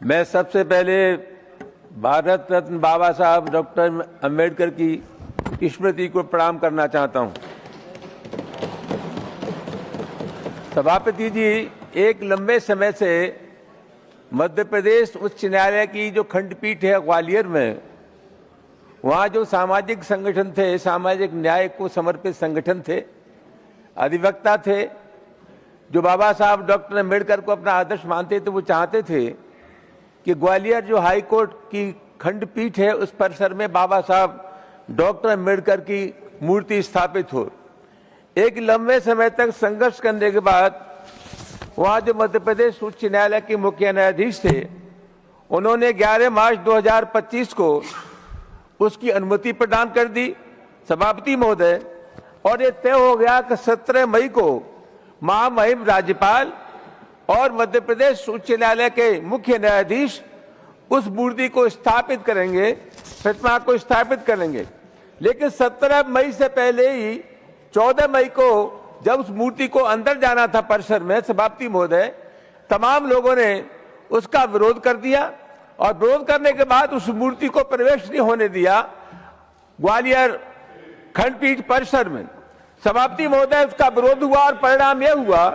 मैं सबसे पहले भारत रत्न बाबा साहब डॉक्टर अंबेडकर की स्मृति को प्रणाम करना चाहता हूं। सभापति जी, एक लंबे समय से मध्य प्रदेश उच्च न्यायालय की जो खंडपीठ है ग्वालियर में, वहां जो सामाजिक संगठन थे, सामाजिक न्याय को समर्पित संगठन थे, अधिवक्ता थे, जो बाबा साहब डॉक्टर अंबेडकर को अपना आदर्श मानते थे, वो चाहते थे कि ग्वालियर जो हाई कोर्ट की खंडपीठ है उस परिसर में बाबा साहब डॉक्टर अंबेडकर की मूर्ति स्थापित हो। एक लंबे समय तक संघर्ष करने के बाद वहां जो मध्य प्रदेश उच्च न्यायालय के मुख्य न्यायाधीश थे, उन्होंने 11 मार्च 2025 को उसकी अनुमति प्रदान कर दी सभापति महोदय, और ये तय हो गया कि 17 मई को महामहिम राज्यपाल और मध्य प्रदेश उच्च न्यायालय के मुख्य न्यायाधीश उस मूर्ति को स्थापित करेंगे, प्रतिमा को स्थापित करेंगे। लेकिन 17 मई से पहले ही 14 मई को जब उस मूर्ति को अंदर जाना था परिसर में, सभापति महोदय, तमाम लोगों ने उसका विरोध कर दिया और विरोध करने के बाद उस मूर्ति को प्रवेश नहीं होने दिया ग्वालियर खंडपीठ परिसर में। सभापति महोदय उसका विरोध हुआ और परिणाम यह हुआ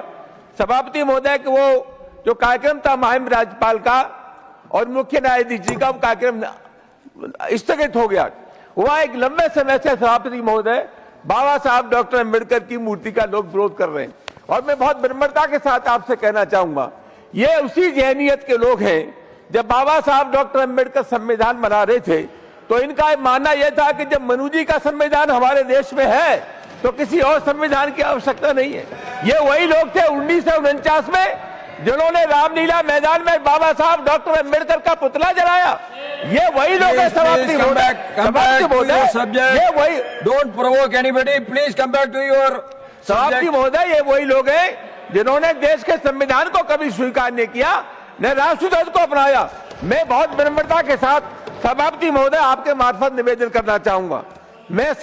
सभापति महोदय कि वो जो कार्यक्रम था महामहिम राज्यपाल का और मुख्य न्यायाधीश जी का, वो कार्यक्रम स्थगित हो गया। वहां एक लंबे समय से सभापति महोदय बाबा साहब डॉक्टर अंबेडकर की मूर्ति का लोग विरोध कर रहे हैं, और मैं बहुत विनम्रता के साथ आपसे कहना चाहूंगा, ये उसी जहनीत के लोग हैं। जब बाबा साहब डॉक्टर अंबेडकर संविधान बना रहे थे तो इनका मानना यह था कि जब मनु जी का संविधान हमारे देश में है तो किसी और संविधान की आवश्यकता नहीं है। ये वही लोग थे 1949 में जिन्होंने रामलीला मैदान में बाबा साहब डॉक्टर अंबेडकर का पुतला जलाया। ये वही लोग हैं। सभापति महोदय, ये वही लोग हैं जिन्होंने देश के संविधान को कभी स्वीकार नहीं किया, न राष्ट्रध्वज को अपनाया। मैं बहुत विनम्रता के साथ सभापति महोदय आपके मार्फत निवेदन करना चाहूंगा, मैं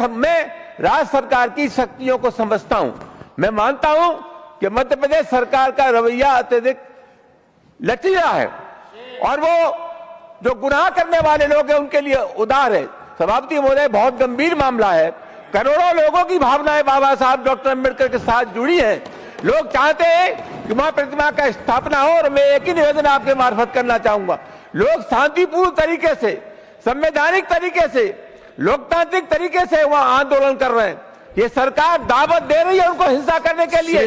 राज्य सरकार की शक्तियों को समझता हूं। मैं मानता हूं कि मध्य प्रदेश सरकार का रवैया अत्यधिक लचीला है और वो जो गुनाह करने वाले लोग हैं उनके लिए उदार है। सभापति महोदय, बहुत गंभीर मामला है। करोड़ों लोगों की भावनाएं बाबा साहब डॉक्टर अंबेडकर के साथ जुड़ी हैं। लोग चाहते हैं कि वहां प्रतिमा का स्थापना हो, और मैं एक ही निवेदन आपके मार्फत करना चाहूंगा, लोग शांतिपूर्ण तरीके से, संवैधानिक तरीके से, लोकतांत्रिक तरीके से वहां आंदोलन कर रहे हैं। ये सरकार दावत दे रही है उनको हिंसा करने के लिए।